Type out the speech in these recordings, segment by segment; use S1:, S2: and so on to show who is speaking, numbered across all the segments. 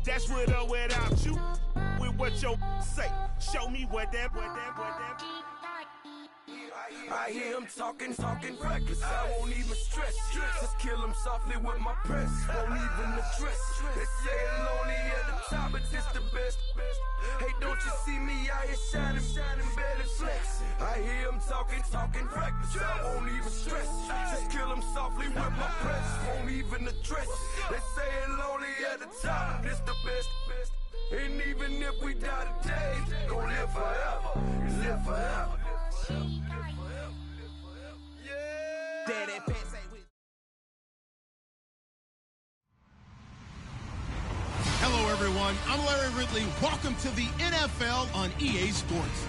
S1: That's with or without you. With what your say. Show me what that.
S2: I hear him talking reckless. I won't even stress. Just kill him softly with my press. Won't even address. They say it lonely at the top, but this the best. Hey, don't you see me out here shining, better flex. I hear him talking reckless. I won't even stress. Just kill him softly with my press. Won't even address. They say it lonely at the top, but this the best. And even if we die today, gon' live forever. Live forever.
S3: Hello, everyone. I'm Larry Ridley. Welcome to the NFL on EA Sports.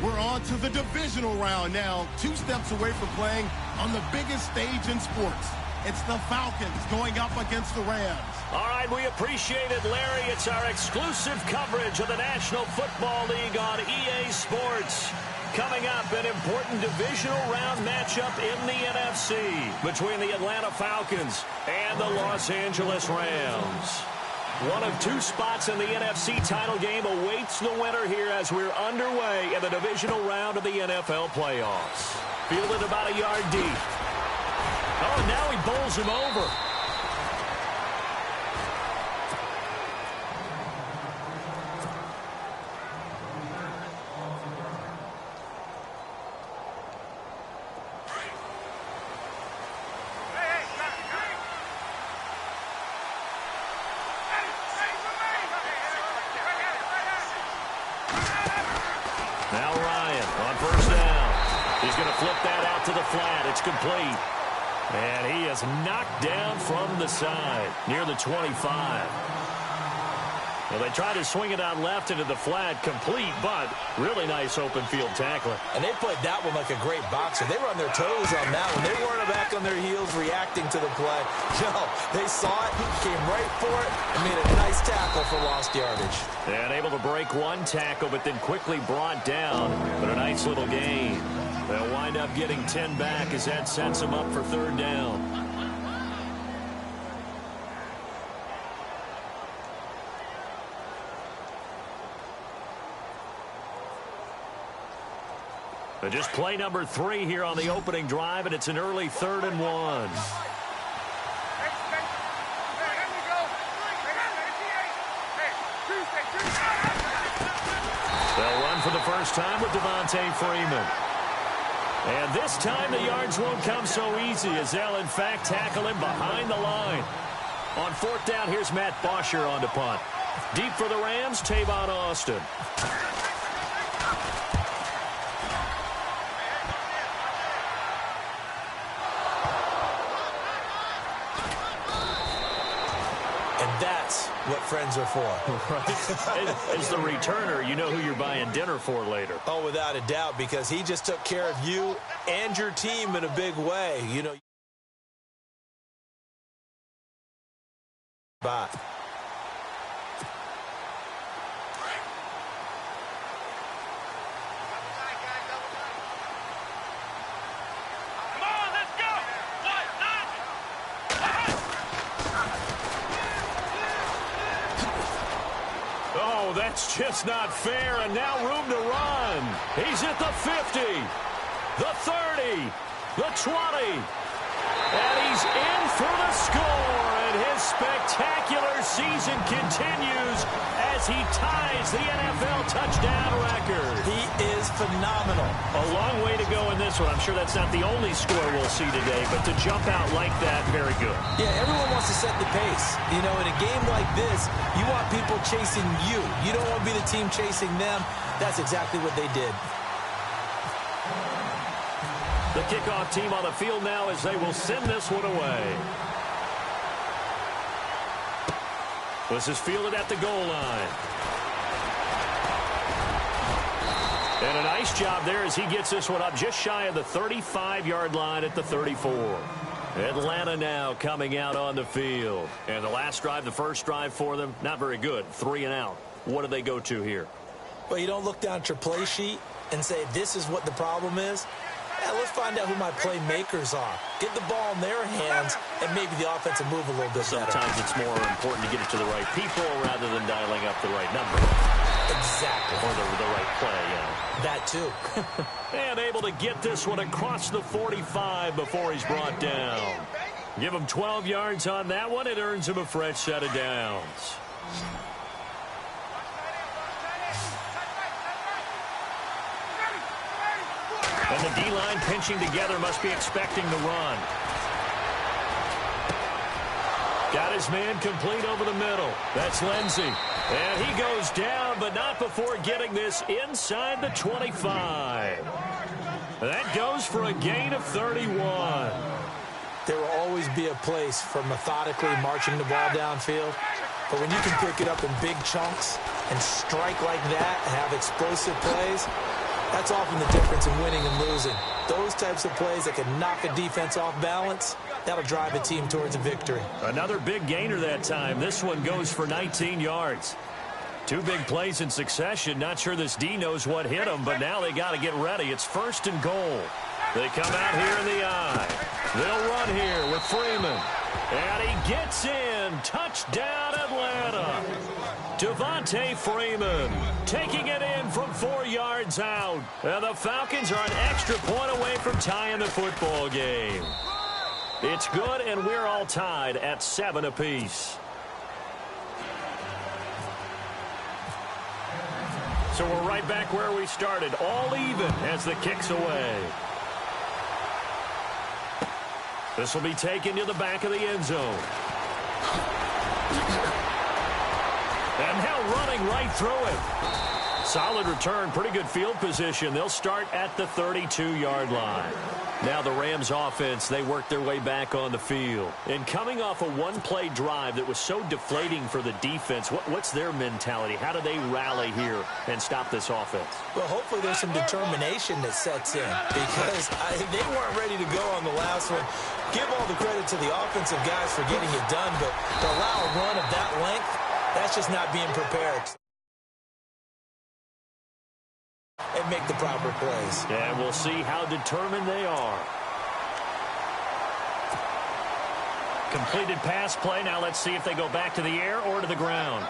S3: We're on to the divisional round now, 2 steps away from playing on the biggest stage in sports. It's the Falcons going up against the Rams.
S4: All right, we appreciate it, Larry. It's our exclusive coverage of the National Football League on EA Sports. Coming up, an important divisional round matchup in the NFC between the Atlanta Falcons and the Los Angeles Rams. One of 2 spots in the NFC title game awaits the winner here as we're underway in the divisional round of the NFL playoffs. Fielded about a yard deep. Oh, and now he bowls him over. Now Ryan on first down. He's going to flip that out to the flat. It's complete. And he is knocked down from the side near the 25. Well, they tried to swing it out left into the flat, complete, but really nice open field tackling.
S5: And they played that one like a great boxer. They were on their toes on that one. They weren't back on their heels reacting to the play. No, they saw it, came right for it, and made a nice tackle for lost yardage.
S4: And able to break one tackle, but then quickly brought down. But a nice little gain. They'll wind up getting 10 back as that sets them up for third down. But just play number 3 here on the opening drive, and it's an early 3rd and 1. They'll run for the first time with Devontae Freeman. And this time the yards won't come so easy as they'll, in fact, tackle him behind the line. On 4th down, here's Matt Bosher on to punt. Deep for the Rams, Tavon Austin.
S5: That's what friends are for.
S4: Right. As the returner, you know who you're buying dinner for later.
S5: Oh, without a doubt, because he just took care of you and your team in a big way. You know. Bye.
S4: That's just not fair, and now room to run. He's at the 50, the 30, the 20, and he's in for the score, and his spectacular season continues as he ties the NFL touchdown record.
S5: He is phenomenal.
S4: A long way to go in this one. I'm sure that's not the only score we'll see today, but to jump out like that, very good.
S5: Yeah, everyone wants to set the pace. You know, in a game like this, you want people chasing you. You don't want to be the team chasing them. That's exactly what they did.
S4: The kickoff team on the field now as they will send this one away. This is fielded at the goal line. And a nice job there as he gets this one up just shy of the 35-yard line at the 34. Atlanta now coming out on the field. And the last drive, the first drive for them, not very good. 3 and out. What do they go to here?
S5: Well, you don't look down at your play sheet and say, this is what the problem is. Yeah, let's find out who my playmakers are. Get the ball in their hands, and maybe the offense will move a little bit better.
S4: Sometimes it's more important to get it to the right people rather than dialing up the right number.
S5: Exactly.
S4: Or the right play,
S5: That too.
S4: And able to get this one across the 45 before he's brought down. Give him 12 yards on that one. It earns him a fresh set of downs. And the D-line pinching together must be expecting the run. Got his man complete over the middle. That's Lindsey. And he goes down, but not before getting this inside the 25. That goes for a gain of 31.
S5: There will always be a place for methodically marching the ball downfield. But when you can pick it up in big chunks and strike like that and have explosive plays, that's often the difference in winning and losing. Those types of plays that can knock a defense off balance, that'll drive a team towards a victory.
S4: Another big gainer that time. This one goes for 19 yards. Two big plays in succession. Not sure this D knows what hit him, but now they got to get ready. It's 1st and goal. They come out here in the I. They'll run here with Freeman. And he gets in. Touchdown, Atlanta. Devontae Freeman taking it in from 4 yards out. And the Falcons are an extra point away from tying the football game. It's good, and we're all tied at 7 apiece. So we're right back where we started, all even as the kick's away. This will be taken to the back of the end zone. And now running right through it. Solid return, pretty good field position. They'll start at the 32-yard line. Now the Rams offense, they work their way back on the field. And coming off a one-play drive that was so deflating for the defense, what's their mentality? How do they rally here and stop this offense?
S5: Well, hopefully there's some determination that sets in because they weren't ready to go on the last one. Give all the credit to the offensive guys for getting it done, but to allow a run of that length, that's just not being prepared. And make the proper plays.
S4: And we'll see how determined they are. Completed pass play. Now let's see if they go back to the air or to the ground.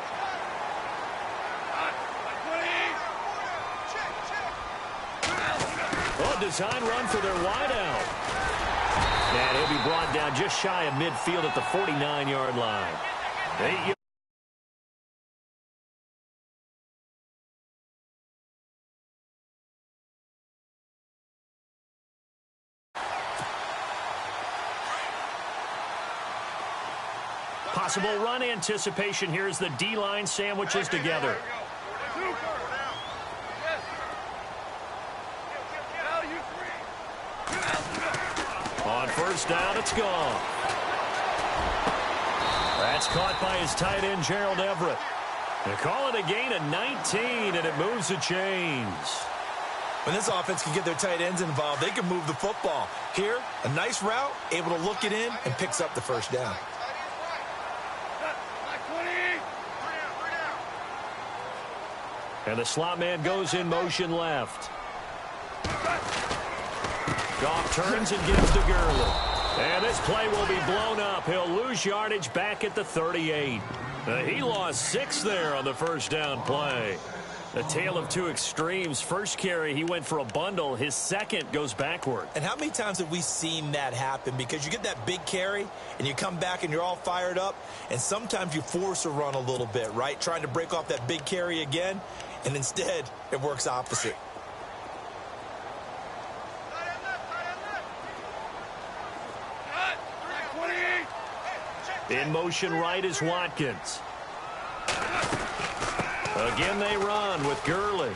S4: Oh, design run for their wideout. And he'll be brought down just shy of midfield at the 49-yard line. 8 yards. Possible run anticipation here as the D-line sandwiches together. On first down, it's gone. That's caught by his tight end, Gerald Everett. They call it a gain of 19, and it moves the chains.
S5: When this offense can get their tight ends involved, they can move the football. Here, a nice route, able to look it in, and picks up the first down.
S4: And the slot man goes in motion left. Goff turns and gives to Gurley. And this play will be blown up. He'll lose yardage back at the 38. He lost 6 there on the first down play. A tale of two extremes. First carry, he went for a bundle. His second goes backward.
S5: And how many times have we seen that happen? Because you get that big carry, and you come back and you're all fired up, and sometimes you force a run a little bit, right? Trying to break off that big carry again, and instead it works opposite.
S4: In motion right is Watkins. Again they run with Gurley.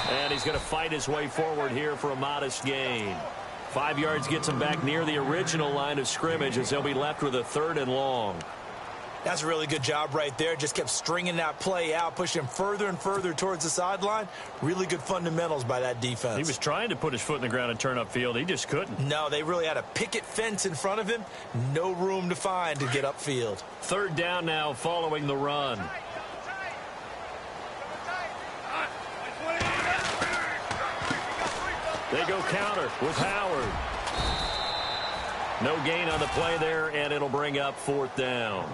S4: And he's going to fight his way forward here for a modest gain. 5 yards gets him back near the original line of scrimmage as they'll be left with a 3rd and long.
S5: That's a really good job right there. Just kept stringing that play out, pushing him further and further towards the sideline. Really good fundamentals by that defense.
S4: He was trying to put his foot in the ground and turn upfield. He just couldn't.
S5: No, they really had a picket fence in front of him. No room to find to get upfield.
S4: 3rd down now following the run. They go counter with Howard. No gain on the play there, and it'll bring up 4th down.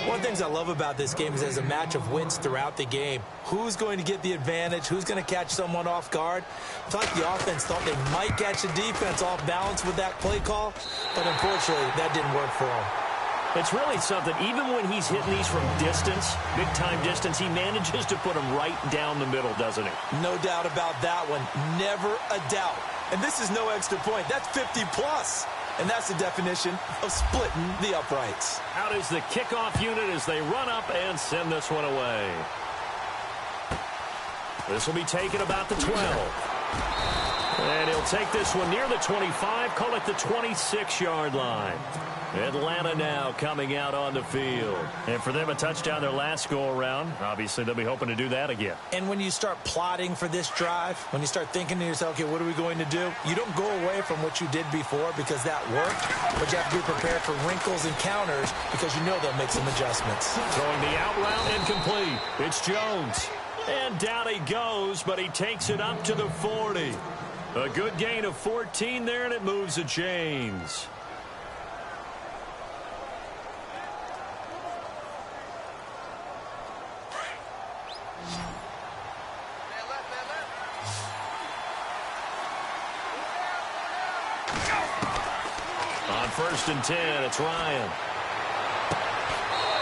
S5: One of the things I love about this game is there's a match of wits throughout the game. Who's going to get the advantage? Who's going to catch someone off guard? I thought the offense thought they might catch the defense off balance with that play call, but unfortunately, that didn't work for them.
S4: It's really something. Even when he's hitting these from distance, big-time distance, he manages to put them right down the middle, doesn't he?
S5: No doubt about that one. Never a doubt. And this is no extra point. That's 50-plus. And that's the definition of splitting the uprights.
S4: Out is the kickoff unit as they run up and send this one away. This will be taken about the 12. And he'll take this one near the 25, call it the 26-yard line. Atlanta now coming out on the field. And for them, a touchdown their last go-around. Obviously, they'll be hoping to do that again.
S5: And when you start plotting for this drive, when you start thinking to yourself, okay, what are we going to do? You don't go away from what you did before because that worked, but you have to be prepared for wrinkles and counters because you know they'll make some adjustments.
S4: Throwing the out route incomplete. It's Jones. And down he goes, but he takes it up to the 40. A good gain of 14 there, and it moves the chains. On 1st and 10, it's Ryan.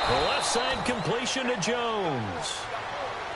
S4: The left side completion to Jones.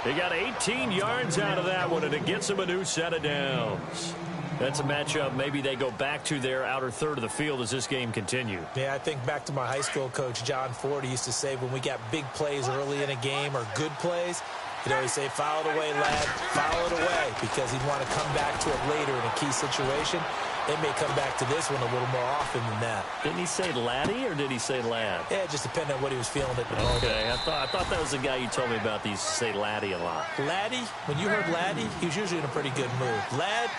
S4: He got 18 yards out of that one, and it gets him a new set of downs. That's a matchup maybe they go back to their outer third of the field as this game continues.
S5: Yeah, I think back to my high school coach, John Ford, he used to say when we got big plays early in a game or good plays, he'd always say, foul it away, lad, foul it away, because he'd want to come back to it later in a key situation. They may come back to this one a little more often than that.
S4: Didn't he say laddie or did he say lad?
S5: Yeah, it just depended on what he was feeling at the moment.
S4: Okay, I thought that was the guy you told me about. These say laddie a lot.
S5: Laddie, when you heard laddie, he was usually in a pretty good mood. Lad,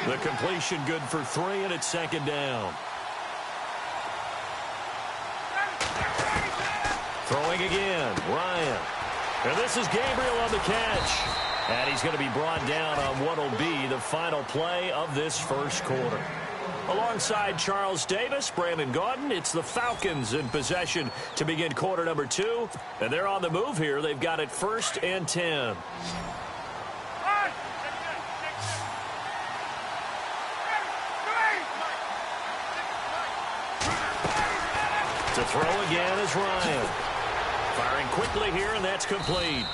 S4: The completion good for 3, and it's 2nd down. Throwing again, Ryan. And this is Gabriel on the catch. And he's going to be brought down on what will be the final play of this first quarter. Alongside Charles Davis, Brandon Gaudin, it's the Falcons in possession to begin quarter number 2. And they're on the move here. They've got it 1st and 10. To throw again is Ryan. Firing quickly here, and that's complete.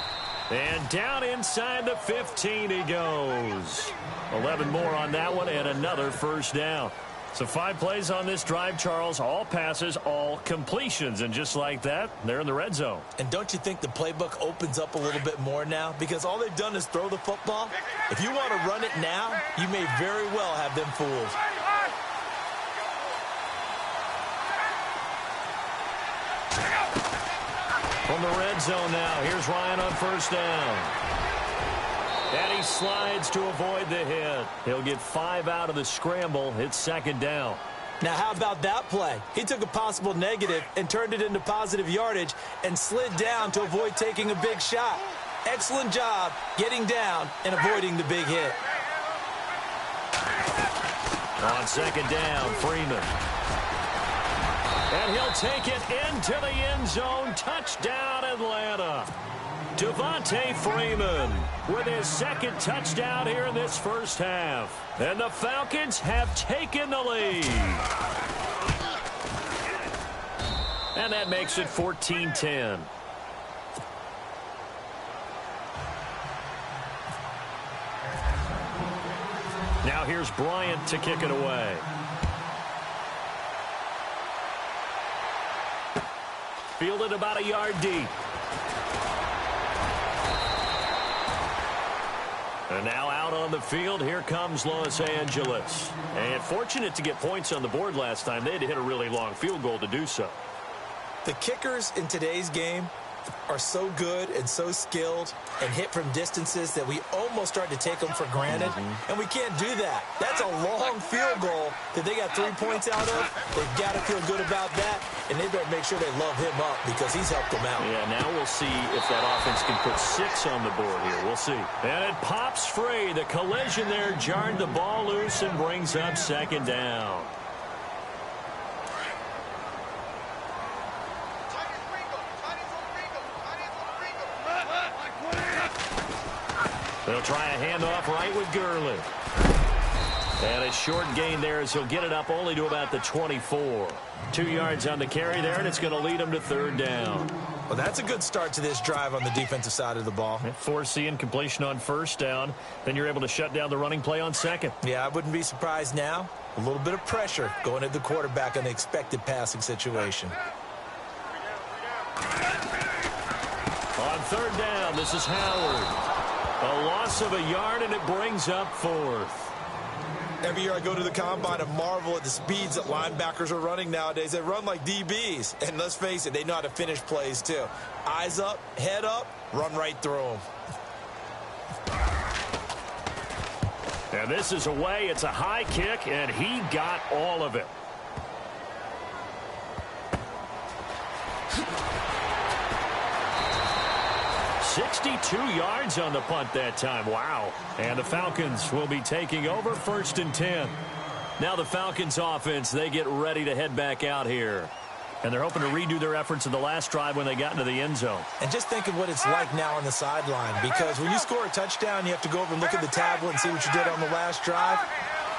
S4: And down inside the 15 he goes. 11 more on that one, and another 1st down. So 5 plays on this drive, Charles. All passes, all completions. And just like that, they're in the red zone.
S5: And don't you think the playbook opens up a little bit more now? Because all they've done is throw the football. If you want to run it now, you may very well have them fooled.
S4: From the red zone now, here's Ryan on 1st down. And he slides to avoid the hit. He'll get 5 out of the scramble. It's 2nd down.
S5: Now, how about that play? He took a possible negative and turned it into positive yardage and slid down to avoid taking a big shot. Excellent job getting down and avoiding the big hit.
S4: On 2nd down, Freeman. And he'll take it into the end zone. Touchdown, Atlanta. Devontae Freeman with his 2nd touchdown here in this first half. And the Falcons have taken the lead. And that makes it 14-10. Now here's Bryant to kick it away. Fielded about a yard deep. And now out on the field, here comes Los Angeles. And fortunate to get points on the board last time. They had to hit a really long field goal to do so.
S5: The kickers in today's game are so good and so skilled and hit from distances that we almost start to take them for granted. And we can't do that. That's a long field goal that they got 3 points out of. They've got to feel good about that. and they better make sure they love him up because he's helped them out.
S4: Yeah, now we'll see if that offense can put 6 on the board here. We'll see. And it pops free. The collision there jarred the ball loose and brings up second down. They'll try a handoff right with Gurley. And a short gain there as he'll get it up only to about the 24. 2 yards on the carry there, and it's going to lead him to third down.
S5: Well, that's a good start to this drive on the defensive side of the ball.
S4: Forcing completion on first down. Then you're able to shut down the running play on second.
S5: Yeah, I wouldn't be surprised now. A little bit of pressure going at the quarterback in the expected passing situation.
S4: On third down, this is Howard. A loss of a yard, and it brings up fourth.
S5: Every year I go to the combine and marvel at the speeds that linebackers are running nowadays. They run like DBs. And let's face it, they know how to finish plays too. Eyes up, head up, run right through them.
S4: And this is away. It's a high kick, and he got all of it. "62 yards on the punt that time. Wow. And the Falcons will be taking over 1st and 10. Now the Falcons offense, they get ready to head back out here. And they're hoping to redo their efforts in the last drive when they got into the end zone.
S5: And just think of what it's like now on the sideline, because when you score a touchdown, you have to go over and look at the tablet and see what you did on the last drive.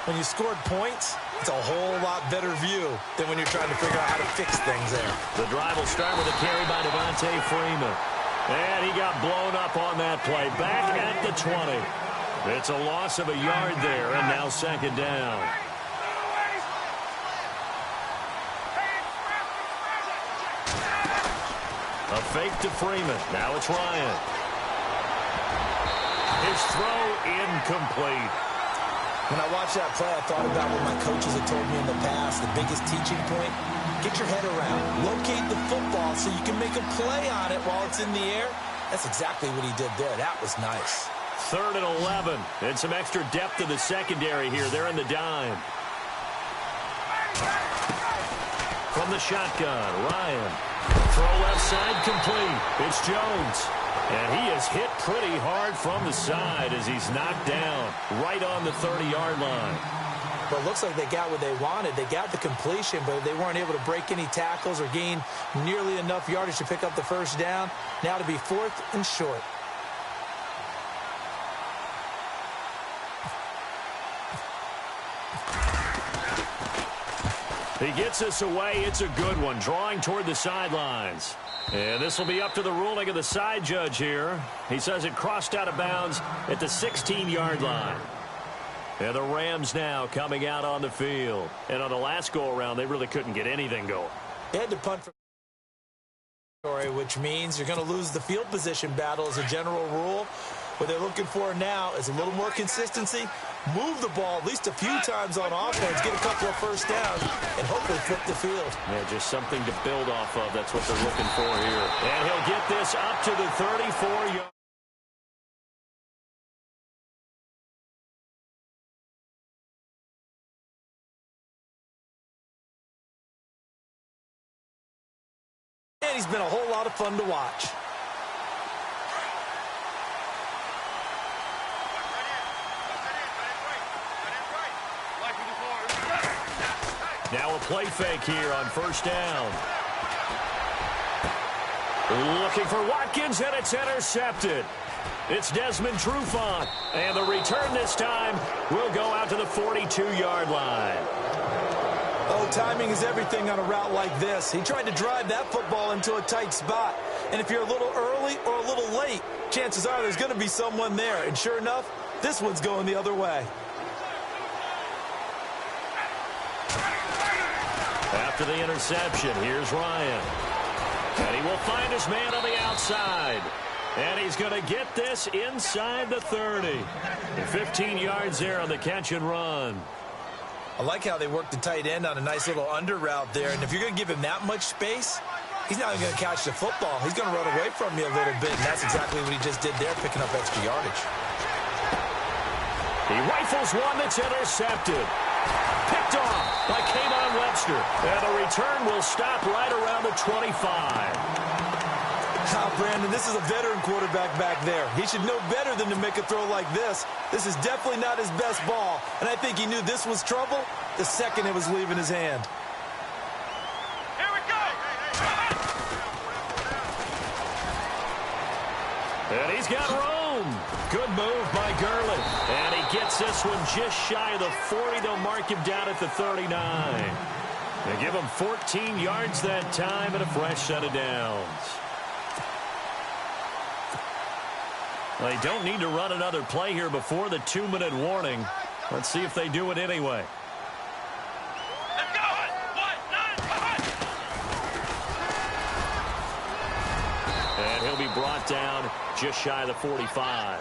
S5: When you scored points, it's a whole lot better view than when you're trying to figure out how to fix things there.
S4: The drive will start with a carry by Devontae Freeman. And he got blown up on that play. Back at the 20. It's a loss of a yard there, and now second down. A fake to Freeman. Now it's Ryan. His throw incomplete.
S5: When I watched that play, I thought about what my coaches had told me in the past. The biggest teaching point, get your head around. Locate the football so you can make a play on it while it's in the air. That's exactly what he did there. That was nice.
S4: 3rd and 11. And some extra depth in the secondary here. They're in the dime. From the shotgun, Ryan. Throw left side complete. It's Jones. And he is hit pretty hard from the side as he's knocked down right on the 30-yard line.
S5: Well, it looks like they got what they wanted. They got the completion, but they weren't able to break any tackles or gain nearly enough yardage to pick up the first down. Now to be 4th and short.
S4: He gets us away. It's a good one, drawing toward the sidelines. And this will be up to the ruling of the side judge here. He says it crossed out of bounds at the 16-yard line. And the Rams now coming out on the field. And on the last go-around, they really couldn't get anything going.
S5: They had to punt from which means you're going to lose the field position battle as a general rule. What they're looking for now is a little more consistency. Move the ball at least a few times on offense, get a couple of first downs, and hopefully flip the field.
S4: Yeah, just something to build off of. That's what they're looking for here. And he'll get this up to the 34-yard.
S5: And he's been a whole lot of fun to watch.
S4: Now a play fake here on first down. Looking for Watkins, and it's intercepted. It's Desmond Trufant, and the return this time will go out to the 42-yard line.
S5: Oh, timing is everything on a route like this. He tried to drive that football into a tight spot. And if you're a little early or a little late, chances are there's going to be someone there. And sure enough, this one's going the other way.
S4: After the interception, here's Ryan. And he will find his man on the outside. And he's going to get this inside the 30. 15 yards there on the catch and run.
S5: I like how they worked the tight end on a nice little under route there. And if you're going to give him that much space, he's not going to catch the football. He's going to run away from you a little bit. And that's exactly what he just did there, picking up extra yardage.
S4: He rifles one that's intercepted. Picked picked off by Kayvon Webster. And the return will stop right around the 25.
S5: Brandon, this is a veteran quarterback back there. He should know better than to make a throw like this. This is definitely not his best ball, and I think he knew this was trouble the second it was leaving his hand.
S1: Here we go.
S4: And he's got room. Good move by Gurley. And he gets this one just shy of the 40. They'll mark him down at the 39. They give him 14 yards that time and a fresh set of downs. They don't need to run another play here before the 2-minute warning. Let's see if they do it anyway.
S1: Let's go.
S4: And he'll be brought down just shy of the 45.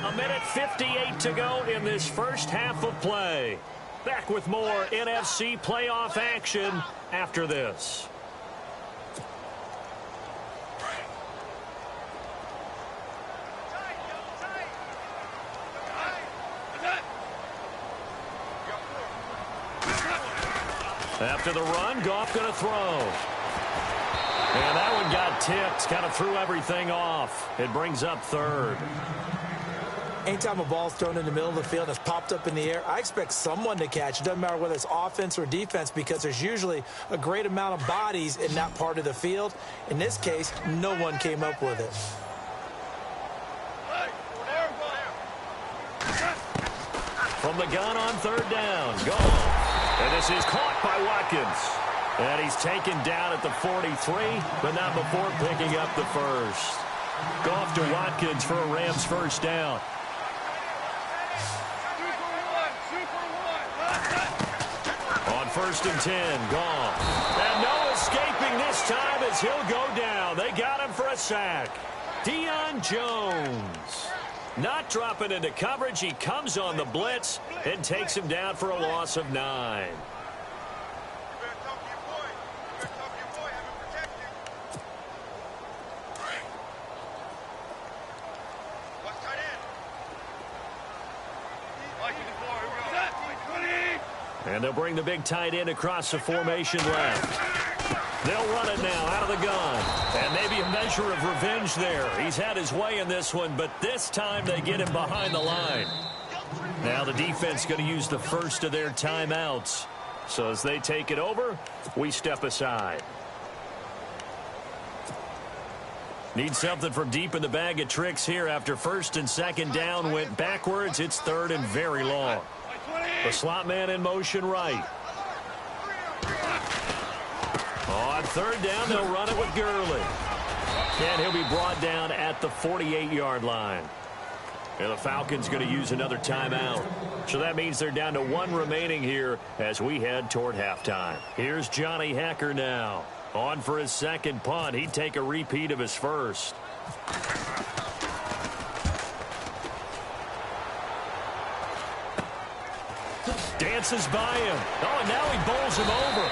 S4: A minute 58 to go in this first half of play. Back with more NFC playoff action after this. After the run, Goff going to throw. And that one got tipped. Kind of threw everything off. It brings up third.
S5: Anytime a ball's thrown in the middle of the field and it's popped up in the air, I expect someone to catch. It doesn't matter whether it's offense or defense because there's usually a great amount of bodies in that part of the field. In this case, no one came up with it.
S4: From the gun on third down. Goff. And this is caught by Watkins. And he's taken down at the 43, but not before picking up the first. Goff to Watkins for a Rams first down. On 1st and 10, Goff. And no escaping this time as he'll go down. They got him for a sack. Deion Jones. Not dropping into coverage. He comes on the blitz and takes him down for a loss of 9. And they'll bring the big tight end across the formation left. They'll run it now out of the gun. And maybe a measure of revenge there. He's had his way in this one, but this time they get him behind the line. Now the defense going to use the first of their timeouts. So as they take it over, we step aside. Need something from deep in the bag of tricks here after 1st and 2nd down went backwards. It's 3rd and very long. The slot man in motion right. On 3rd down, they'll run it with Gurley. And he'll be brought down at the 48-yard line. And the Falcons going to use another timeout. So that means they're down to 1 remaining here as we head toward halftime. Here's Johnny Hekker now. On for his 2nd punt. He'd take a repeat of his first. Dances by him. Oh, and now he bowls him over.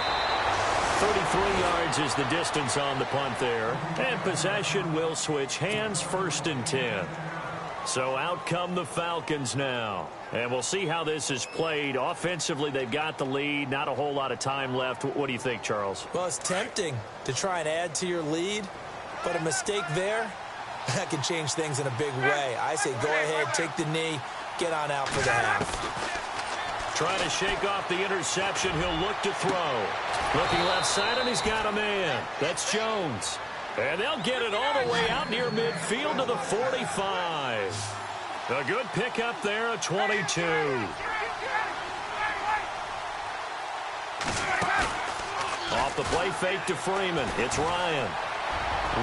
S4: 33 yards is the distance on the punt there. And possession will switch hands. 1st and 10. So out come the Falcons now. And we'll see how this is played. Offensively, they've got the lead. Not a whole lot of time left. What do you think, Charles?
S5: Well, it's tempting to try and add to your lead, but a mistake there, that can change things in a big way. I say go ahead, take the knee, get on out for the half.
S4: Trying to shake off the interception. He'll look to throw. Looking left side, and he's got a man. That's Jones. And they'll get it all the way out near midfield to the 45. A good pickup there at 22. Off the play fake to Freeman. It's Ryan.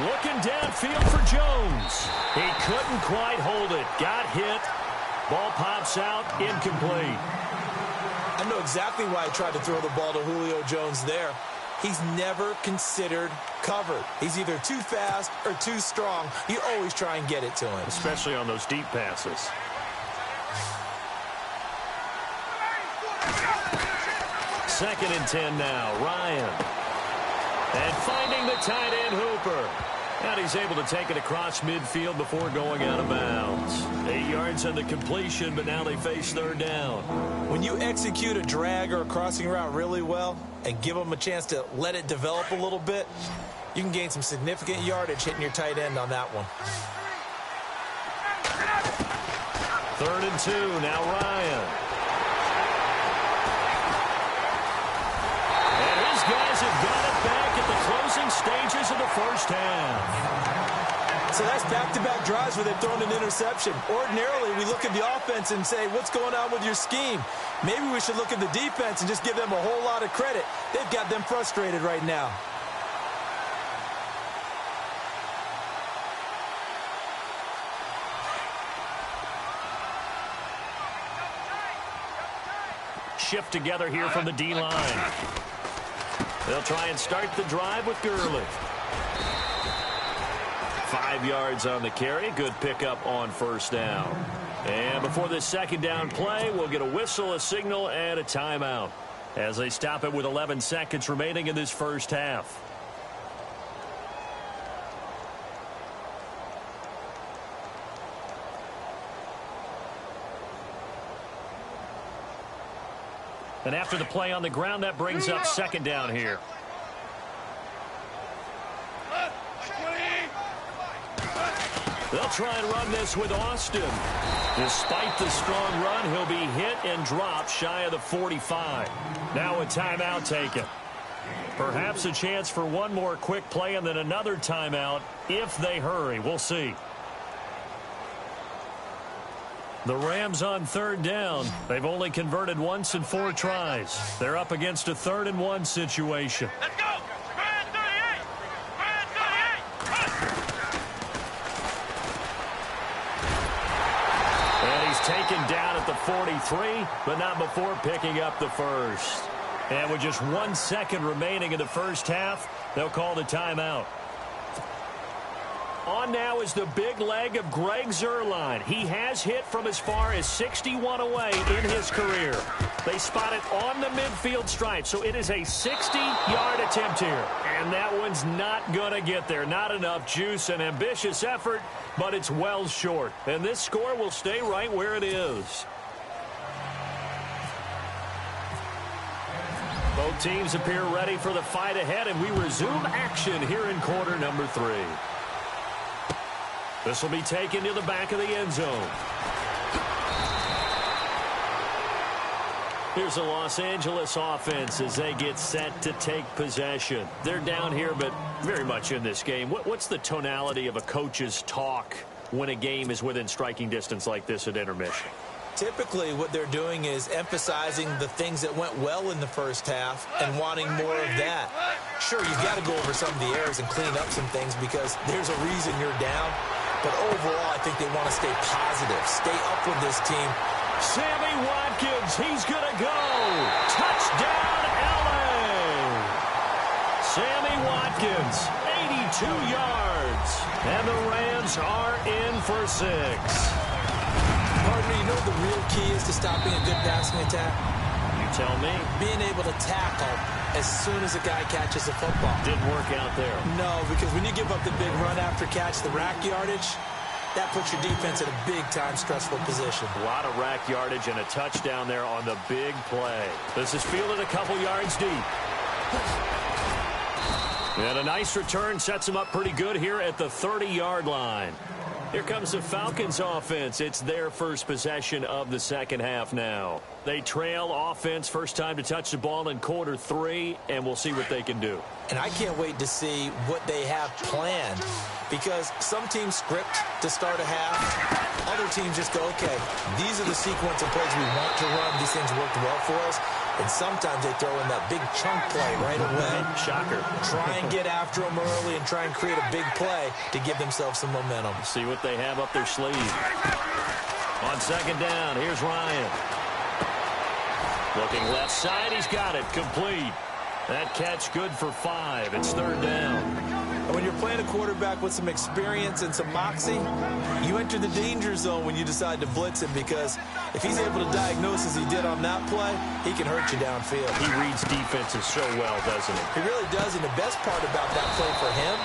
S4: Looking downfield for Jones. He couldn't quite hold it. Got hit. Ball pops out. Incomplete.
S5: I know exactly why I tried to throw the ball to Julio Jones there. He's never considered covered. He's either too fast or too strong. You always try and get it to him.
S4: Especially on those deep passes. Second and 10 now. Ryan. And finding the tight end Hooper. And he's able to take it across midfield before going out of bounds. 8 yards on the completion, but now they face third down.
S5: When you execute a drag or a crossing route really well and give them a chance to let it develop a little bit, you can gain some significant yardage hitting your tight end on that one.
S4: 3rd and 2, now Ryan. And his guys have got it back at the closing stages of the first half.
S5: So that's back-to-back drives where they've thrown an interception. Ordinarily, we look at the offense and say, what's going on with your scheme? Maybe we should look at the defense and just give them a whole lot of credit. They've got them frustrated right now.
S4: Shift together here from the D-line. They'll try and start the drive with Gurley. 5 yards on the carry. Good pickup on first down. And before this second down play, we'll get a whistle, a signal, and a timeout as they stop it with 11 seconds remaining in this first half. And after the play on the ground, that brings up second down here. They'll try and run this with Austin. Despite the strong run, he'll be hit and dropped shy of the 45. Now a timeout taken. Perhaps a chance for one more quick play and then another timeout if they hurry. We'll see. The Rams on third down. They've only converted once in 4 tries. They're up against a 3rd and 1 situation.
S1: Let's go! Brad 38! Brad 38!
S4: And he's taken down at the 43, but not before picking up the first. And with just 1 second remaining in the first half, they'll call the timeout. On now is the big leg of Greg Zuerlein. He has hit from as far as 61 away in his career. They spot it on the midfield stripe, so it is a 60-yard attempt here. And that one's not going to get there. Not enough juice, an ambitious effort, but it's well short. And this score will stay right where it is. Both teams appear ready for the fight ahead, and we resume action here in quarter number 3. This will be taken to the back of the end zone. Here's the Los Angeles offense as they get set to take possession. They're down here, but very much in this game. What's the tonality of a coach's talk when a game is within striking distance like this at intermission?
S5: Typically, what they're doing is emphasizing the things that went well in the first half and wanting more of that. Sure, you've got to go over some of the errors and clean up some things because there's a reason you're down. But overall, I think they want to stay positive, stay up with this team.
S4: Sammy Watkins, he's going to go. Touchdown, LA. Sammy Watkins, 82 yards. And the Rams are in for 6.
S5: Partner, you know what the real key is to stopping a good passing attack?
S4: You tell me.
S5: Being able to tackle as soon as a guy catches the football.
S4: Didn't work out there.
S5: No, because when you give up the big run after catch, the rack yardage, that puts your defense in a big-time stressful position.
S4: A lot of rack yardage and a touchdown there on the big play. This is fielded a couple yards deep. And a nice return sets him up pretty good here at the 30-yard line. Here comes the Falcons offense. It's their first possession of the second half now. They trail offense, first time to touch the ball in quarter 3, and we'll see what they can do.
S5: And I can't wait to see what they have planned because some teams script to start a half. Other teams just go, okay, these are the sequence of plays we want to run. These things worked well for us. And sometimes they throw in that big chunk play right away.
S4: Shocker.
S5: Try and get after them early and try and create a big play to give themselves some momentum.
S4: See what they have up their sleeve. On second down, here's Ryan. Looking left side, he's got it. Complete. That catch good for 5. It's third down.
S5: And when you're playing a quarterback with some experience and some moxie, you enter the danger zone when you decide to blitz him because if he's able to diagnose as he did on that play, he can hurt you downfield.
S4: He reads defenses so well, doesn't he?
S5: He really does, and the best part about that play for him,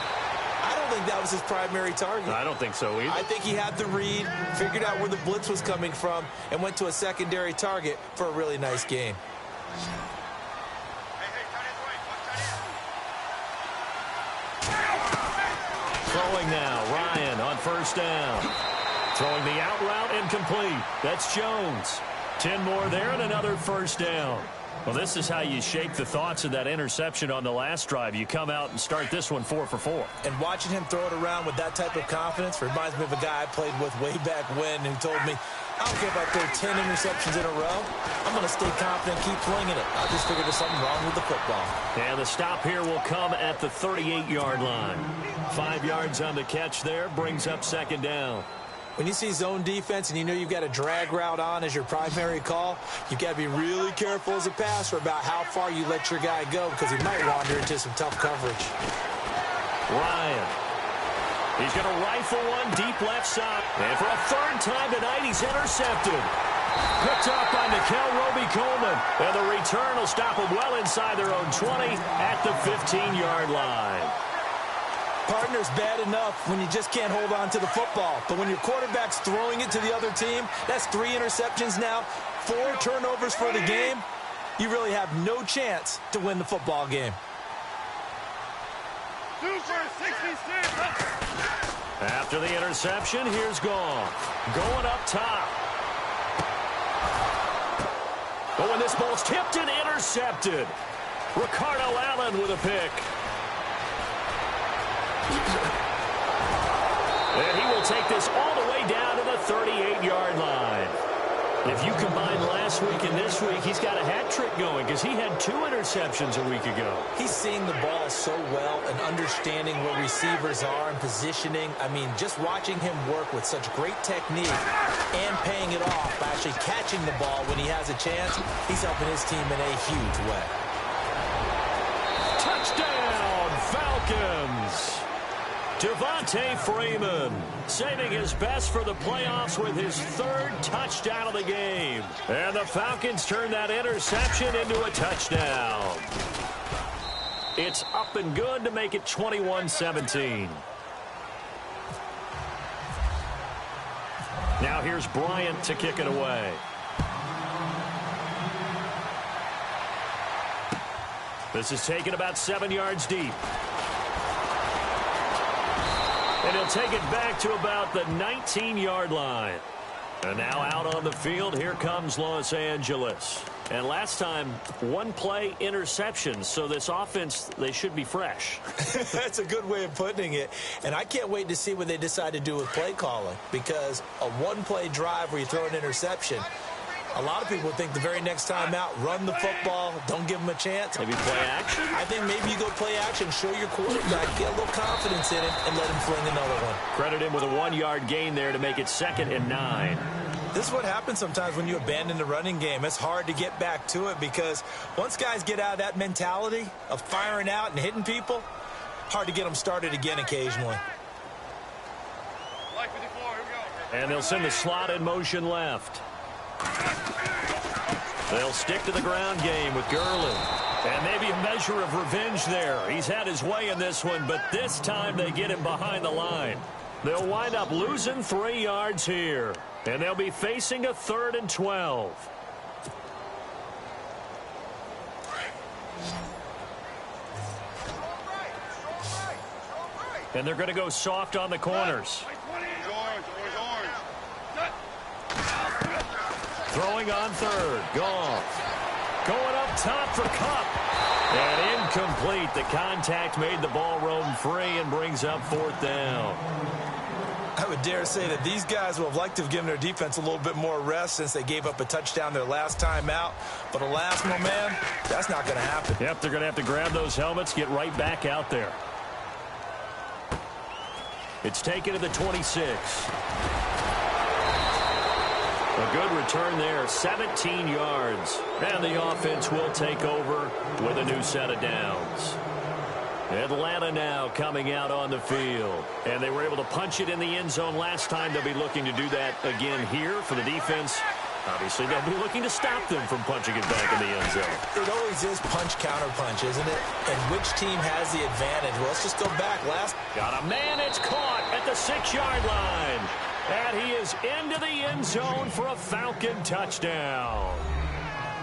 S5: I don't think that was his primary target.
S4: I don't think so either.
S5: I think he had the read, figured out where the blitz was coming from, and went to a secondary target for a really nice gain.
S4: Throwing now, Ryan on first down. Throwing the out route incomplete. That's Jones. 10 more there and another first down. Well, this is how you shake the thoughts of that interception on the last drive. You come out and start this one 4 for 4.
S5: And watching him throw it around with that type of confidence reminds me of a guy I played with way back when who told me, I don't care if I throw 10 interceptions in a row. I'm going to stay confident, keep flinging it. I just figured there's something wrong with the football.
S4: And the stop here will come at the 38-yard line. 5 yards on the catch there, brings up second down.
S5: When you see zone defense and you know you've got a drag route on as your primary call, you've got to be really careful as a passer about how far you let your guy go because he might wander into some tough coverage.
S4: Ryan. He's going to rifle one deep left side. And for a third time tonight, he's intercepted. Picked up by Nickel Roby-Coleman. And the return will stop him well inside their own 20 at the 15-yard line.
S5: Partner's bad enough when you just can't hold on to the football. But when your quarterback's throwing it to the other team, that's 3 interceptions now, 4 turnovers for the game. You really have no chance to win the football game.
S4: After the interception, here's Gone. Going up top. Oh, and this ball's tipped and intercepted. Ricardo Allen with a pick. And he will take this all the way down to the 38-yard line. If you combine last week and this week, he's got a hat trick going because he had 2 interceptions a week ago.
S5: He's seeing the ball so well and understanding where receivers are and positioning. I mean, just watching him work with such great technique and paying it off by actually catching the ball when he has a chance, he's helping his team in a huge way.
S4: Touchdown, Falcons! Devontae Freeman saving his best for the playoffs with his 3rd touchdown of the game. And the Falcons turn that interception into a touchdown. It's up and good to make it 21-17. Now here's Bryant to kick it away. This is taken about 7 yards deep. And he'll take it back to about the 19-yard line. And now out on the field, here comes Los Angeles. And last time, 1-play interception. So this offense, they should be fresh.
S5: That's a good way of putting it. And I can't wait to see what they decide to do with play calling. Because a 1-play drive where you throw an interception, a lot of people think the very next time out, run the football, don't give them a chance.
S4: Maybe play action?
S5: I think maybe you go play action, show your quarterback, get a little confidence in it, and let him fling another one.
S4: Credit him with a 1-yard gain there to make it 2nd and 9.
S5: This is what happens sometimes when you abandon the running game. It's hard to get back to it because once guys get out of that mentality of firing out and hitting people, hard to get them started again occasionally.
S4: And they'll send the slot in motion left. They'll stick to the ground game with Gurley. And maybe a measure of revenge there. He's had his way in this one, but this time they get him behind the line. They'll wind up losing 3 yards here. And they'll be facing a 3rd and 12. And they're going to go soft on the corners. Throwing on 3rd. Goff. Going up top for Kupp. And incomplete. The contact made the ball roam free and brings up 4th down.
S5: I would dare say that these guys will have liked to have given their defense a little bit more rest since they gave up a touchdown their last time out. But alas, my man, that's not going to happen.
S4: Yep, they're going to have to grab those helmets, get right back out there. It's taken to the 26. A good return there, 17 yards. And the offense will take over with a new set of downs. Atlanta now coming out on the field. And they were able to punch it in the end zone last time. They'll be looking to do that again here for the defense. Obviously, they'll be looking to stop them from punching it back in the end zone.
S5: It always is punch-counter-punch, isn't it? And which team has the advantage? Well, let's just go back.
S4: Got a man. It's caught at the 6-yard line. And he is into the end zone for a Falcon touchdown.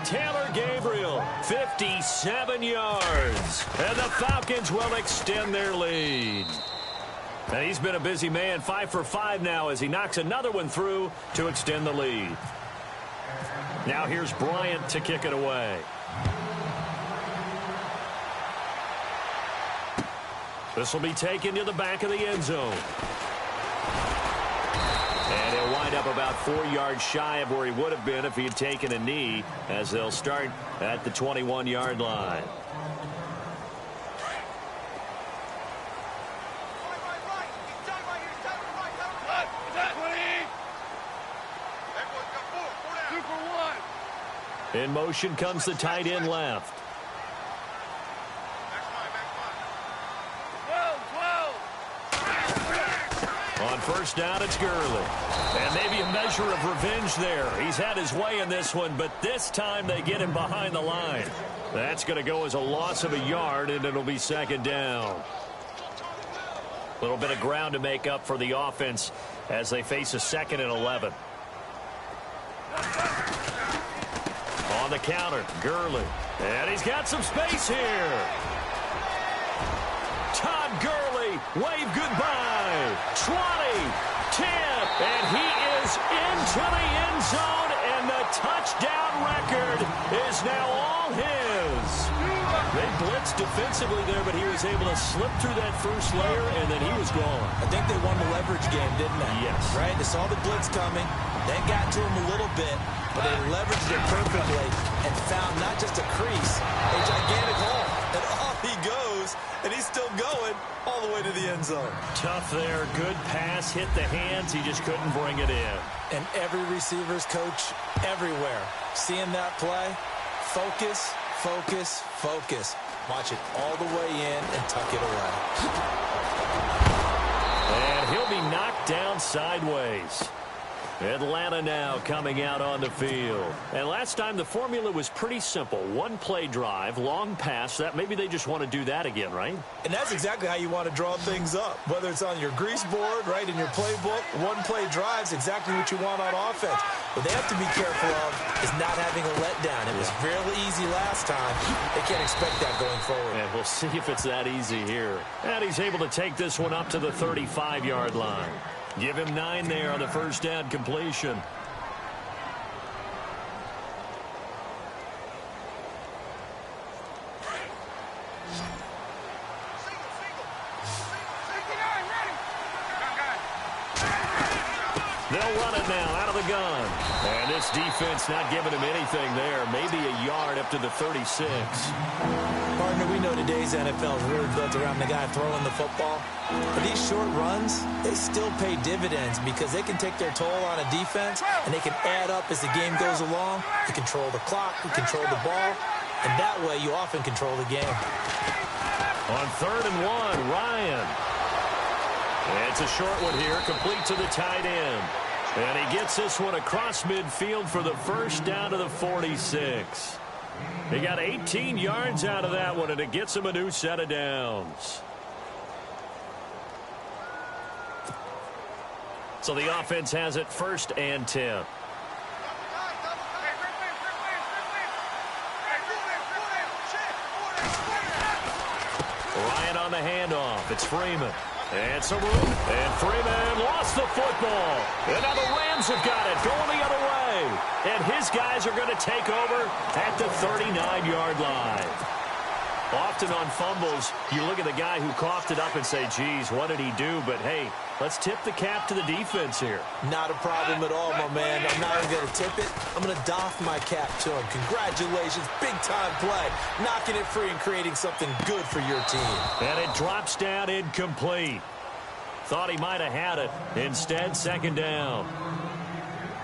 S4: Taylor Gabriel, 57 yards. And the Falcons will extend their lead. And he's been a busy man, 5 for 5 now as he knocks another one through to extend the lead. Now here's Bryant to kick it away. This will be taken to the back of the end zone. And he'll wind up about 4 yards shy of where he would have been if he had taken a knee, as they'll start at the 21-yard line. In motion comes the tight end left. On first down, it's Gurley. And maybe a measure of revenge there. He's had his way in this one, but this time they get him behind the line. That's going to go as a loss of a yard, and it'll be second down. A little bit of ground to make up for the offense as they face a 2nd and 11. On the counter, Gurley. And he's got some space here. Todd Gurley, wave goodbye. 20, 10, and he is into the end zone, and the touchdown record is now all his. They blitzed defensively there, but he was able to slip through that first layer, and then he was gone.
S5: I think they won the leverage game, didn't they?
S4: Yes.
S5: Right? They saw the blitz coming, then got to him a little bit, but they leveraged it perfectly and found not just a crease, a gigantic hole. And off he goes, and he's still going all the way to the end zone.
S4: Tough there. Good pass. Hit the hands. He just couldn't bring it in.
S5: And every receiver's coach everywhere, seeing that play, focus, focus, focus. Watch it all the way in and tuck it away.
S4: And he'll be knocked down sideways. Atlanta now coming out on the field. And last time the formula was pretty simple. One play drive, long pass. That maybe they just want to do that again, right?
S5: And that's exactly how you want to draw things up. Whether it's on your grease board, right, in your playbook, one play drive's exactly what you want on offense. What they have to be careful of is not having a letdown. It was fairly easy last time. They can't expect that going forward.
S4: And we'll see if it's that easy here. And he's able to take this one up to the 35-yard line. Give him 9 there on the first down completion. They'll run it now out of the gun. And this defense not giving him anything there. Maybe a yard up to the 36.
S5: Partner, we know today's NFL is really built around the guy throwing the football. But these short runs, they still pay dividends because they can take their toll on a defense, and they can add up as the game goes along. You control the clock, you control the ball, and that way you often control the game.
S4: On 3rd and 1, Ryan. It's a short one here, complete to the tight end. And he gets this one across midfield for the first down to the 46. He got 18 yards out of that one, and it gets him a new set of downs. So the offense has it 1st and 10. Ryan on the handoff. It's Freeman. And some room. And Freeman lost the football. And now the Rams have got it going the other way. And his guys are going to take over at the 39-yard line. Often on fumbles, you look at the guy who coughed it up and say, geez, what did he do? But, hey, let's tip the cap to the defense here.
S5: Not a problem at all, my man. I'm not even going to tip it. I'm going to doff my cap to him. Congratulations. Big-time play. Knocking it free and creating something good for your team.
S4: And it drops down incomplete. Thought he might have had it. Instead, 2nd down.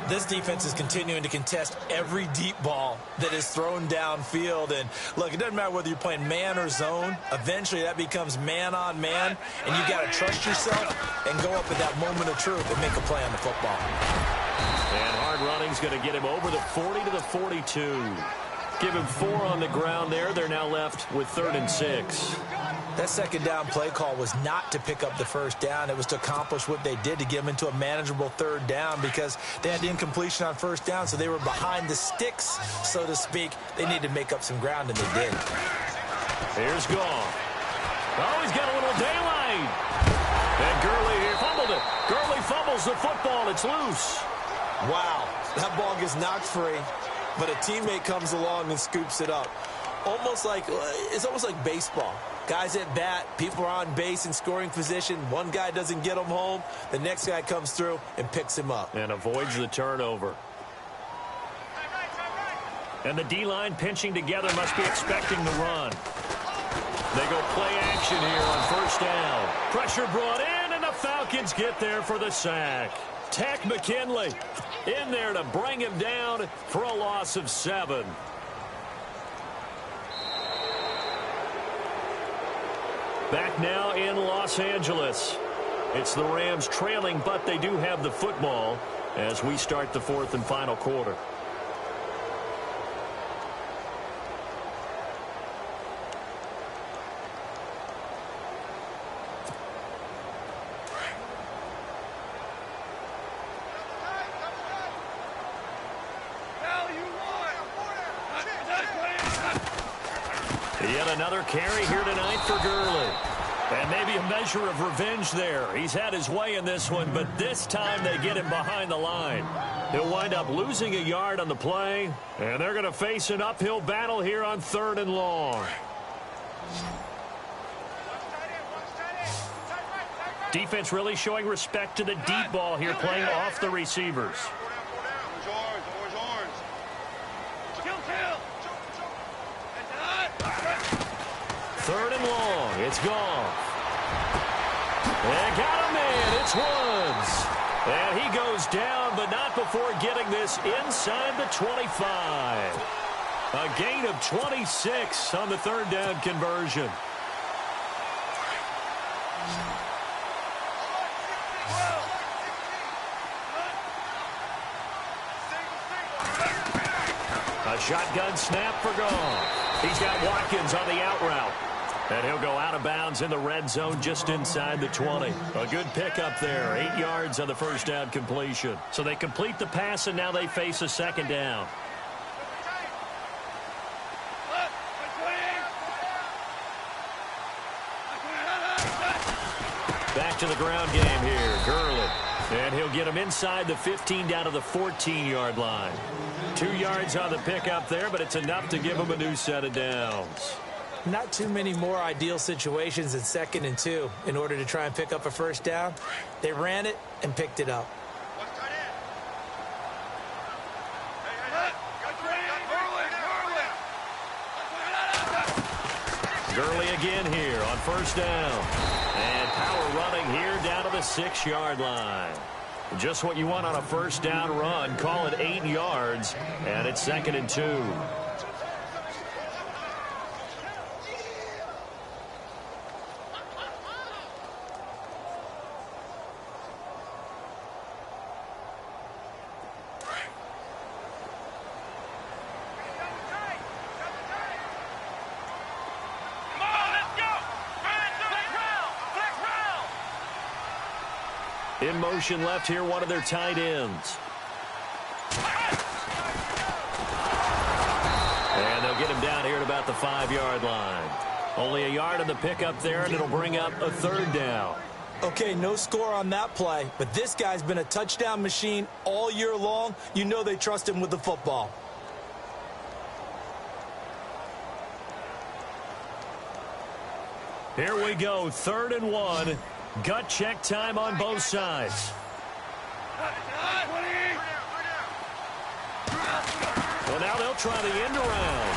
S5: This defense is continuing to contest every deep ball that is thrown downfield. And, look, it doesn't matter whether you're playing man or zone. Eventually, that becomes man-on-man, and you've got to trust yourself and go up at that moment of truth and make a play on the football.
S4: And hard running's going to get him over the 40 to the 42. Give him 4 on the ground there. They're now left with 3rd and 6.
S5: That second down play call was not to pick up the first down. It was to accomplish what they did, to get them into a manageable 3rd down, because they had the incompletion on first down, so they were behind the sticks, so to speak. They needed to make up some ground, and they did.
S4: Here's Goff. Oh, he's got a little daylight. And Gurley here fumbled it. Gurley fumbles the football. It's loose.
S5: Wow, that ball gets knocked free, but a teammate comes along and scoops it up. It's almost like baseball. Guys at bat, people are on base in scoring position. One guy doesn't get him home. The next guy comes through and picks him up.
S4: And avoids the turnover. And the D-line pinching together must be expecting the run. They go play action here on first down. Pressure brought in, and the Falcons get there for the sack. Tack McKinley in there to bring him down for a loss of 7. Back now in Los Angeles. It's the Rams trailing, but they do have the football as we start the 4th and final quarter. Yet another carry here tonight for Gurley. And maybe a measure of revenge there. He's had his way in this one, but this time they get him behind the line. He'll wind up losing a yard on the play, and they're going to face an uphill battle here on 3rd and long. Defense really showing respect to the deep ball here, playing off the receivers. 3rd and long. It's gone. And got him in. It's Woods. And he goes down, but not before getting this inside the 25. A gain of 26 on the 3rd down conversion. A shotgun snap for Goff. He's got Watkins on the out route. And he'll go out of bounds in the red zone just inside the 20. A good pickup there. 8 yards on the first down completion. So they complete the pass, and now they face a 2nd down. Back to the ground game here. Gurley. And he'll get him inside the 15 down to the 14-yard line. 2 yards on the pickup there, but it's enough to give him a new set of downs.
S5: Not too many more ideal situations in 2nd and 2 in order to try and pick up a first down. They ran it and picked it up.
S4: Gurley again here on first down. And power running here down to the 6-yard line. Just what you want on a first down run. Call it 8 yards, and it's 2nd and 2. In motion left here, one of their tight ends. And they'll get him down here at about the 5-yard line. Only a yard on the pickup there, and it'll bring up a 3rd down.
S5: Okay, no score on that play, but this guy's been a touchdown machine all year long. You know they trust him with the football.
S4: Here we go, 3rd and 1. Gut check time on both sides. Well, now they'll try the end around.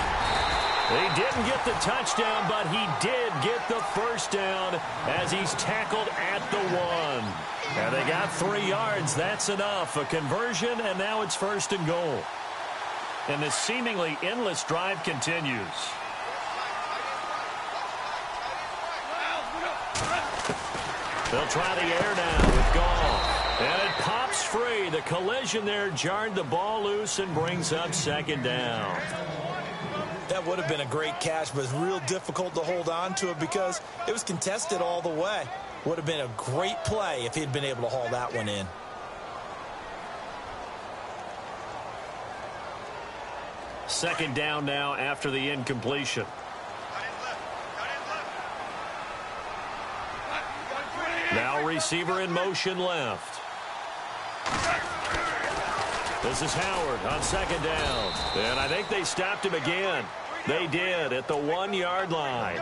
S4: He didn't get the touchdown, but he did get the first down as he's tackled at the 1. And they got 3 yards. That's enough. A conversion, and now it's 1st and goal. And this seemingly endless drive continues. They'll try the air now with Goff. And it pops free. The collision there jarred the ball loose and brings up 2nd down.
S5: That would have been a great catch, but it's real difficult to hold on to it because it was contested all the way. Would have been a great play if he'd been able to haul that one in.
S4: Second down now after the incompletion. Now receiver in motion left. This is Howard on 2nd down. And I think they stopped him again. They did at the 1-yard line.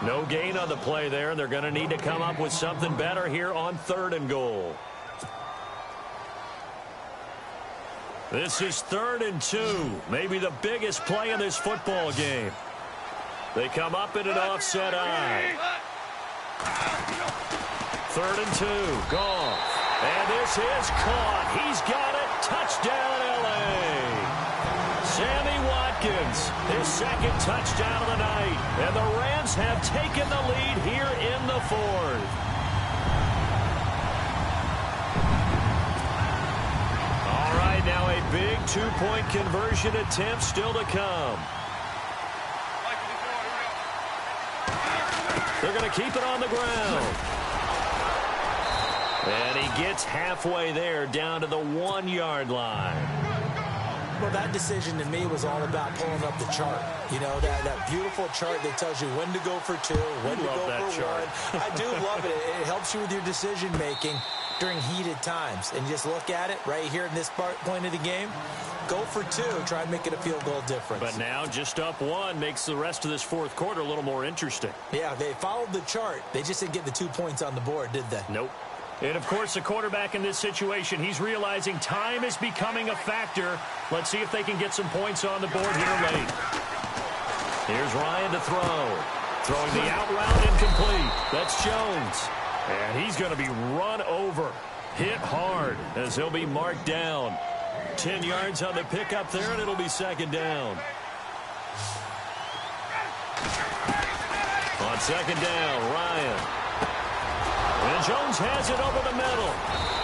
S4: No gain on the play there. They're going to need to come up with something better here on 3rd and goal. This is 3rd and 2. Maybe the biggest play in this football game. They come up in an offset eye. 3rd and 2. Goff. And this is caught. He's got it. Touchdown, L.A. Sammy Watkins, his 2nd touchdown of the night. And the Rams have taken the lead here in the 4th. All right, now a big 2-point conversion attempt still to come. They're going to keep it on the ground. And he gets halfway there, down to the 1-yard line.
S5: Well, that decision to me was all about pulling up the chart. You know, that beautiful chart that tells you when to go for 2, when to go for 1. I do love it. It helps you with your decision-making during heated times. And just look at it right here in this point of the game. Go for 2. Try and make it a field goal difference.
S4: But now just up 1 makes the rest of this 4th quarter a little more interesting.
S5: Yeah, they followed the chart. They just didn't get the 2 points on the board, did they?
S4: Nope. And, of course, the quarterback in this situation, he's realizing time is becoming a factor. Let's see if they can get some points on the board here late. Here's Ryan to throw. Throwing the out route incomplete. That's Jones. And he's going to be run over. Hit hard as he'll be marked down. 10 yards on the pickup there, and it'll be 2nd down. On 2nd down, Ryan. And Jones has it over the middle.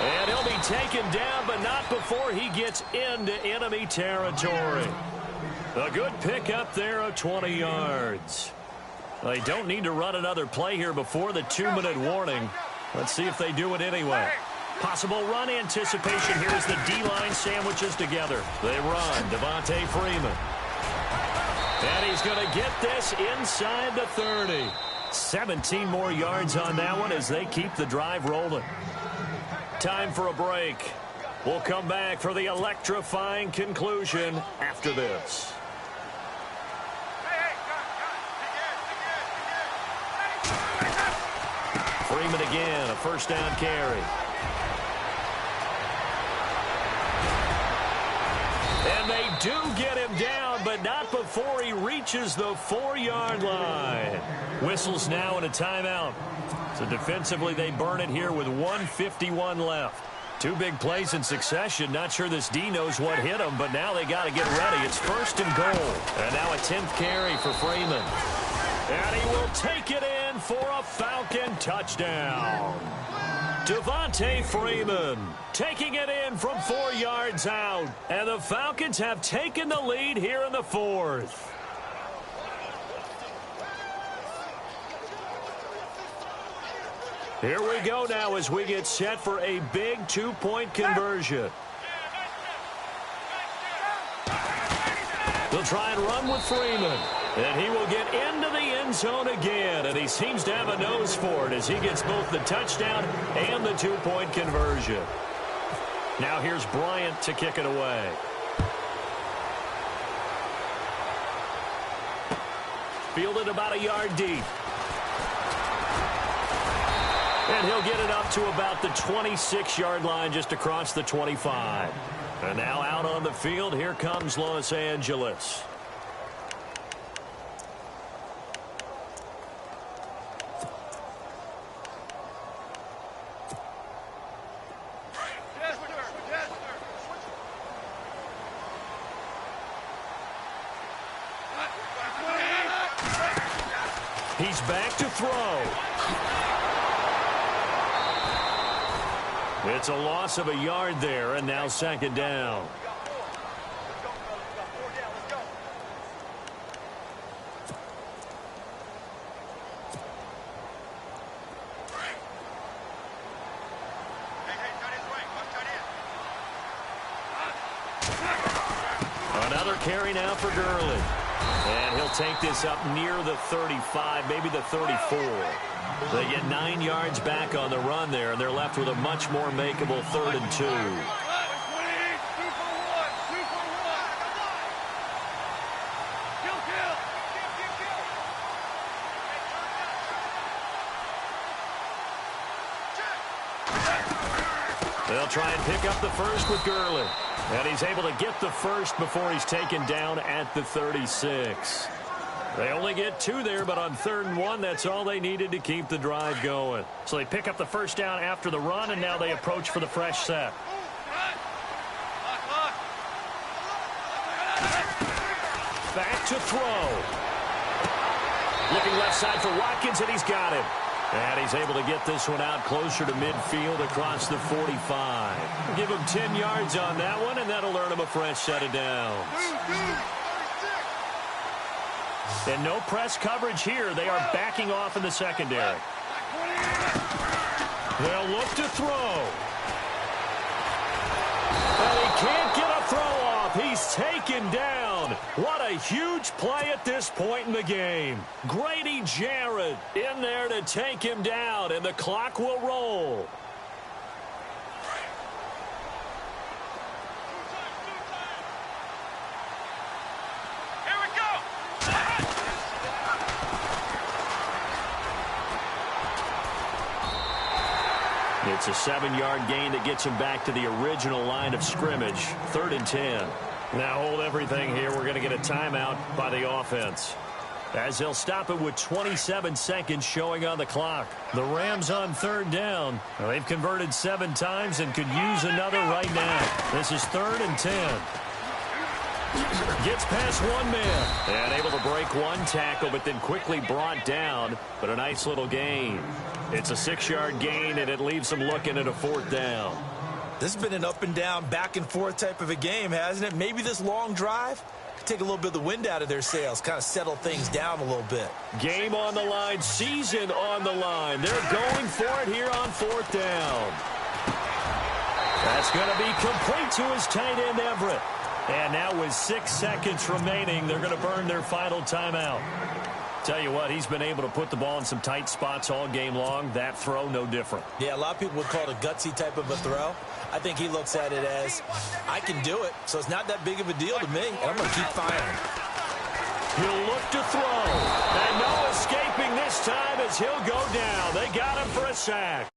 S4: And he'll be taken down, but not before he gets into enemy territory. A good pickup there of 20 yards. They don't need to run another play here before the 2-minute warning. Let's see if they do it anyway. Possible run anticipation here as the D-line sandwiches together. They run. Devontae Freeman. And he's going to get this inside the 30. 17 more yards on that one as they keep the drive rolling. Time for a break. We'll come back for the electrifying conclusion after this. Freeman again, a 1st down carry. And they do get him down, but not before he reaches the 4-yard line. Whistles now and a timeout. So defensively, they burn it here with 1:51 left. 2 big plays in succession. Not sure this D knows what hit him, but now they got to get ready. It's 1st and goal. And now a 10th carry for Freeman. And he will take it in for a Falcon touchdown. Devontae Freeman taking it in from 4 yards out. And the Falcons have taken the lead here in the 4th. Here we go now as we get set for a big 2-point conversion. They'll try and run with Freeman. And he will get into the end zone again. And he seems to have a nose for it as he gets both the touchdown and the 2-point conversion. Now here's Bryant to kick it away. Fielded about a yard deep. And he'll get it up to about the 26-yard line just across the 25. And now out on the field, here comes Los Angeles. He's back to throw. It's a loss of a yard there, and now second down. Another carry now for Gurley. And he'll take this up near the 35, maybe the 34. They get 9 yards back on the run there, and they're left with a much more makeable 3rd and 2. They'll try and pick up the first with Gurley. And he's able to get the first before he's taken down at the 36. They only get 2 there, but on 3rd and 1, that's all they needed to keep the drive going. So they pick up the first down after the run, and now they approach for the fresh set. Back to throw. Looking left side for Watkins, and he's got him. And he's able to get this one out closer to midfield across the 45. Give him 10 yards on that one, and that'll earn him a fresh set of downs. And no press coverage here. They are backing off in the secondary. They'll look to throw. And he can't get a throw off. He's taken down. What a huge play at this point in the game. Grady Jarrett in there to take him down, and the clock will roll.
S1: Here we go.
S4: It's a 7-yard gain that gets him back to the original line of scrimmage. 3rd and 10. Now hold everything here. We're going to get a timeout by the offense, as they'll stop it with 27 seconds showing on the clock. The Rams on 3rd down. Well, they've converted 7 times and could use another right now. This is 3rd and 10. Gets past one man. And able to break one tackle, but then quickly brought down. But a nice little gain. It's a 6-yard gain, and it leaves them looking at a 4th down.
S5: This has been an up and down, back and forth type of a game, hasn't it? Maybe this long drive could take a little bit of the wind out of their sails, kind of settle things down a little bit.
S4: Game on the line, season on the line. They're going for it here on 4th down. That's going to be complete to his tight end, Everett. And now with 6 seconds remaining, they're going to burn their final timeout. Tell you what, he's been able to put the ball in some tight spots all game long. That throw, no different.
S5: Yeah, a lot of people would call it a gutsy type of a throw. I think he looks at it as, I can do it, so it's not that big of a deal to me, and I'm going to keep firing.
S4: He'll look to throw. And no escaping this time as he'll go down. They got him for a sack.